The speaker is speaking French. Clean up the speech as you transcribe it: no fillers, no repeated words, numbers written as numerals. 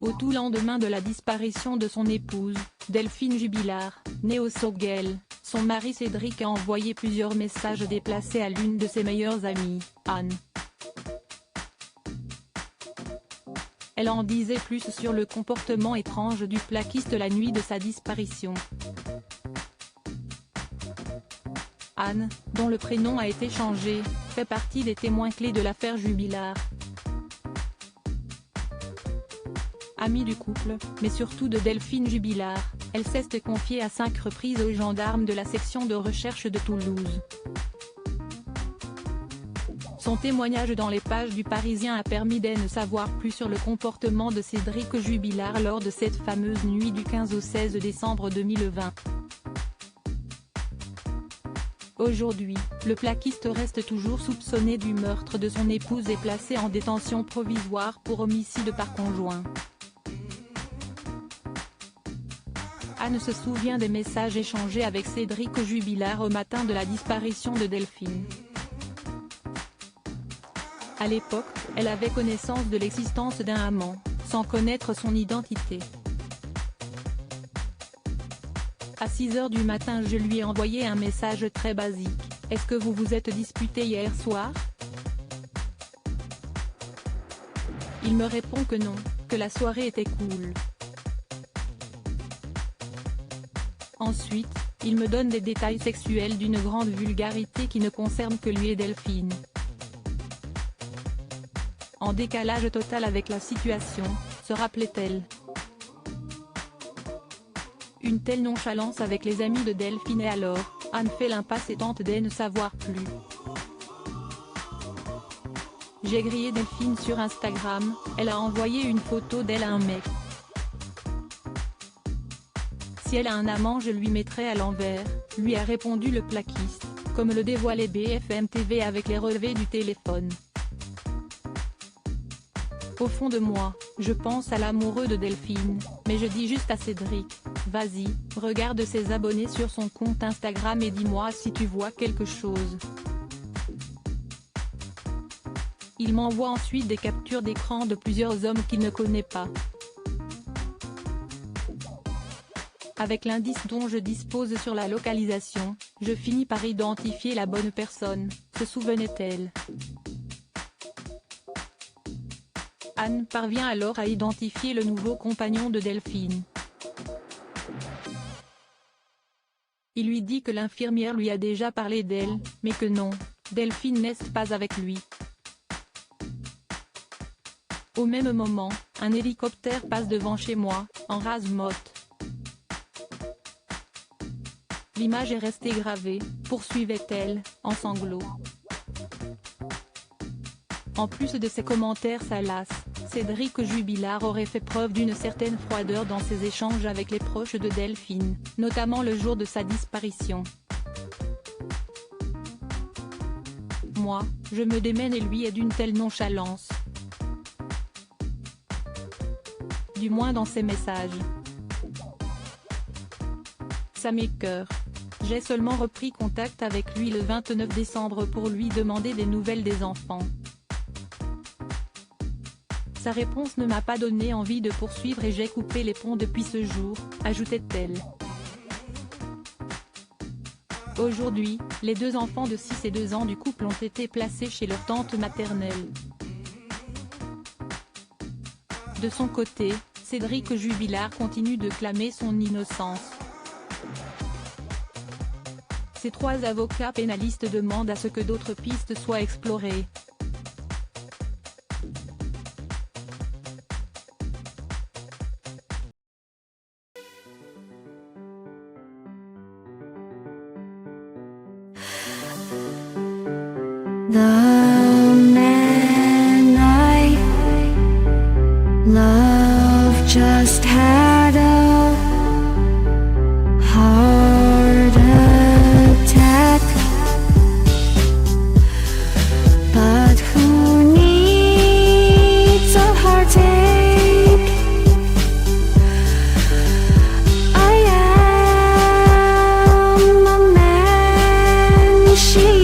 Au tout lendemain de la disparition de son épouse, Delphine Jubilard, née au Sauguel, son mari Cédric a envoyé plusieurs messages déplacés à l'une de ses meilleures amies, Anne. Elle en disait plus sur le comportement étrange du plaquiste la nuit de sa disparition. Anne, dont le prénom a été changé, fait partie des témoins clés de l'affaire Jubilard. Amie du couple, mais surtout de Delphine Jubilard, elle s'est confiée à 5 reprises aux gendarmes de la section de recherche de Toulouse. Son témoignage dans les pages du Parisien a permis d'en savoir plus sur le comportement de Cédric Jubilard lors de cette fameuse nuit du 15 au 16 décembre 2020. Aujourd'hui, le plaquiste reste toujours soupçonné du meurtre de son épouse et placé en détention provisoire pour homicide par conjoint. Anne se souvient des messages échangés avec Cédric Jubilard au matin de la disparition de Delphine. À l'époque, elle avait connaissance de l'existence d'un amant, sans connaître son identité. À 6 h du matin je lui ai envoyé un message très basique, « Est-ce que vous vous êtes disputé hier soir ?» Il me répond que non, que la soirée était cool. Ensuite, il me donne des détails sexuels d'une grande vulgarité qui ne concerne que lui et Delphine. En décalage total avec la situation, se rappelait-elle. Une telle nonchalance avec les amis de Delphine et alors, Anne fait l'impasse et tente d'en savoir plus. J'ai grillé Delphine sur Instagram, elle a envoyé une photo d'elle à un mec. Si elle a un amant je lui mettrai à l'envers, lui a répondu le plaquiste, comme le dévoilait BFM TV avec les relevés du téléphone. Au fond de moi, je pense à l'amoureux de Delphine, mais je dis juste à Cédric, vas-y, regarde ses abonnés sur son compte Instagram et dis-moi si tu vois quelque chose. Il m'envoie ensuite des captures d'écran de plusieurs hommes qu'il ne connaît pas. Avec l'indice dont je dispose sur la localisation, je finis par identifier la bonne personne, se souvenait-elle. Anne parvient alors à identifier le nouveau compagnon de Delphine. Il lui dit que l'infirmière lui a déjà parlé d'elle, mais que non, Delphine n'est pas avec lui. Au même moment, un hélicoptère passe devant chez moi, en rase-motte. L'image est restée gravée, poursuivait-elle, en sanglots. En plus de ses commentaires salaces, Cédric Jubilard aurait fait preuve d'une certaine froideur dans ses échanges avec les proches de Delphine, notamment le jour de sa disparition. Moi, je me démène et lui est d'une telle nonchalance. Du moins dans ses messages. Ça m'écoeure. J'ai seulement repris contact avec lui le 29 décembre pour lui demander des nouvelles des enfants. Sa réponse ne m'a pas donné envie de poursuivre et j'ai coupé les ponts depuis ce jour, ajoutait-elle. Aujourd'hui, les 2 enfants de 6 et 2 ans du couple ont été placés chez leur tante maternelle. De son côté, Cédric Jubilard continue de clamer son innocence. Ces 3 avocats pénalistes demandent à ce que d'autres pistes soient explorées. The man I love just had a heart attack, but who needs a heartache? I am a man she